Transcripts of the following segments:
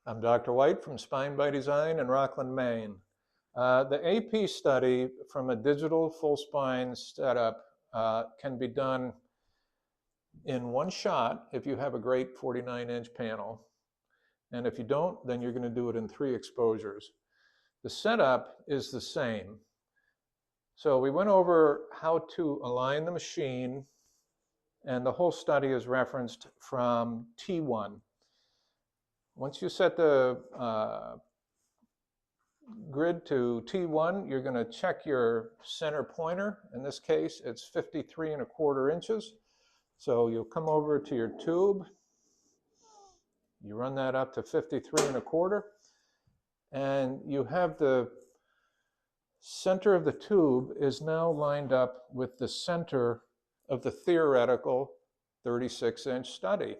I'm Dr. White from Spine by Design in Rockland, Maine. The AP study from a digital full spine setup can be done in one shot if you have a great 49-inch panel. And if you don't, then you're going to do it in 3 exposures. The setup is the same. So we went over how to align the machine, and the whole study is referenced from T1. Once you set the grid to T1, you're going to check your center pointer. In this case, it's 53¼ inches. So you'll come over to your tube. You run that up to 53¼ and you have the center of the tube is now lined up with the center of the theoretical 36-inch study.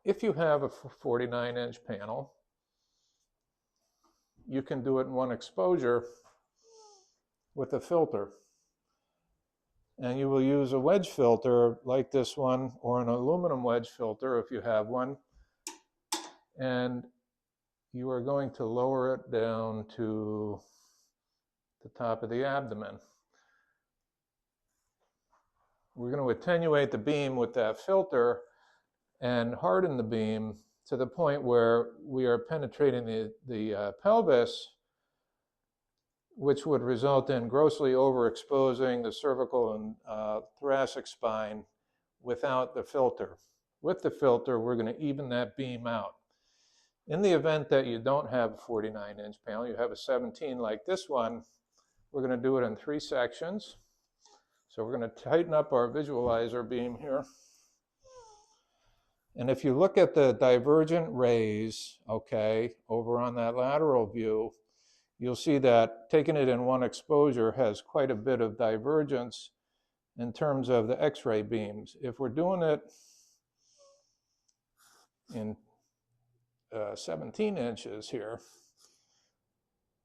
If you have a 49-inch panel, you can do it in 1 exposure with a filter. And you will use a wedge filter like this one, or an aluminum wedge filter if you have one. And you are going to lower it down to the top of the abdomen. We're going to attenuate the beam with that filter and harden the beam to the point where we are penetrating the pelvis, which would result in grossly overexposing the cervical and thoracic spine without the filter. With the filter, we're going to even that beam out. In the event that you don't have a 49-inch panel, you have a 17 like this one, we're going to do it in 3 sections. So we're going to tighten up our visualizer beam here. And if you look at the divergent rays, okay, over on that lateral view, you'll see that taking it in 1 exposure has quite a bit of divergence in terms of the X-ray beams. If we're doing it in 17 inches here,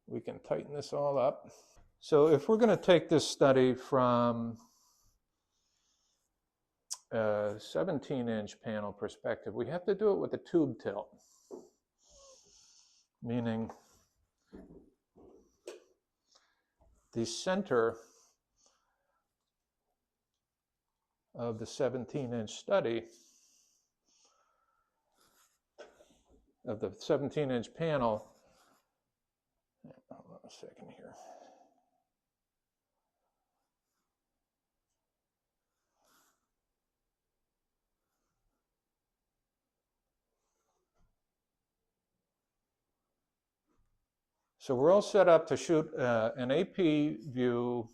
we can tighten this all up. So if we're going to take this study from a 17-inch panel perspective, we have to do it with a tube tilt, meaning the center of the 17-inch study, of the 17-inch panel, hold on a second here. So we're all set up to shoot an AP view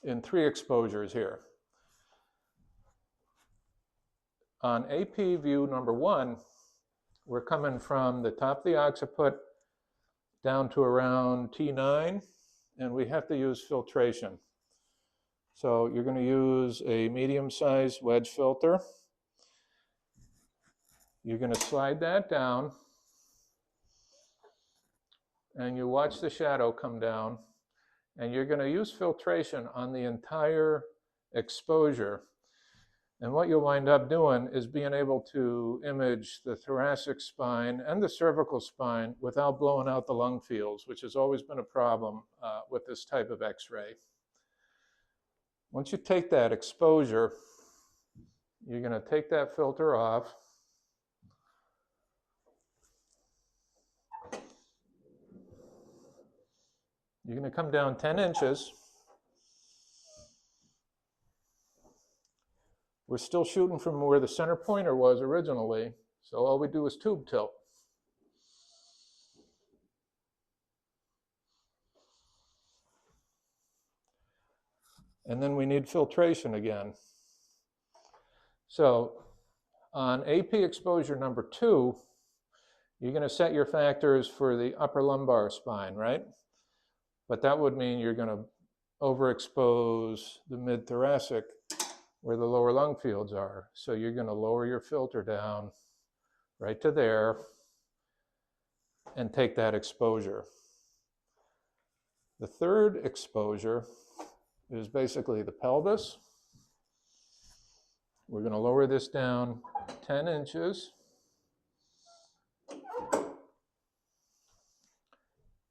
in 3 exposures here. On AP view number 1, we're coming from the top of the occiput down to around T9, and we have to use filtration. So you're going to use a medium-sized wedge filter. You're going to slide that down, and you watch the shadow come down, and you're going to use filtration on the entire exposure. And what you'll wind up doing is being able to image the thoracic spine and the cervical spine without blowing out the lung fields, which has always been a problem with this type of X-ray. Once you take that exposure, you're going to take that filter off. You're going to come down 10 inches. We're still shooting from where the center pointer was originally, so all we do is tube tilt. And then we need filtration again. So on AP exposure number 2, you're going to set your factors for the upper lumbar spine, right? But that would mean you're going to overexpose the mid-thoracic where the lower lung fields are. So you're going to lower your filter down right to there and take that exposure. The third exposure is basically the pelvis. We're going to lower this down 10 inches.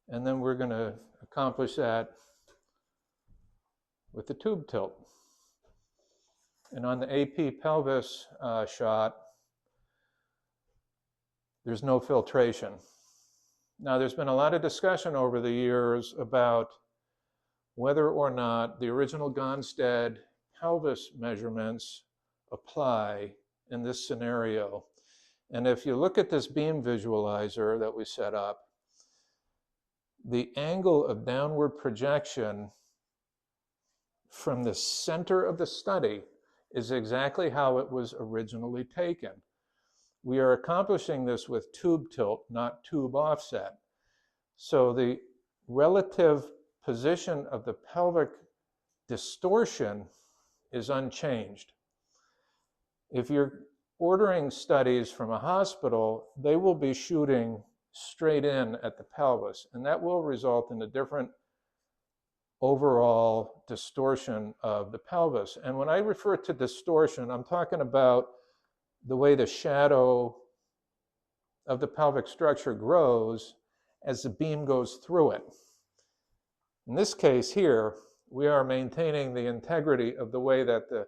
And then we're going to accomplish that with the tube tilt. And on the AP pelvis shot, there's no filtration. Now, there's been a lot of discussion over the years about whether or not the original Gonstead pelvis measurements apply in this scenario. And if you look at this beam visualizer that we set up, the angle of downward projection from the center of the study is exactly how it was originally taken. We are accomplishing this with tube tilt, not tube offset. So the relative position of the pelvic distortion is unchanged. If you're ordering studies from a hospital, they will be shooting straight in at the pelvis, and that will result in a different overall distortion of the pelvis. And when I refer to distortion, I'm talking about the way the shadow of the pelvic structure grows as the beam goes through it. In this case here, we are maintaining the integrity of the way that the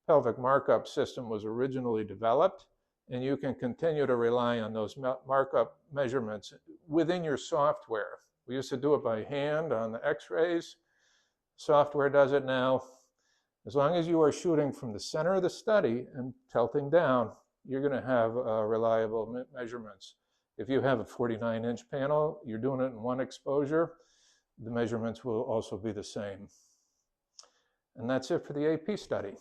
pelvic markup system was originally developed, and you can continue to rely on those markup measurements within your software. We used to do it by hand on the x-rays. Software does it now. As long as you are shooting from the center of the study and tilting down, you're going to have reliable measurements. If you have a 49-inch panel, you're doing it in one exposure, the measurements will also be the same. And that's it for the AP study.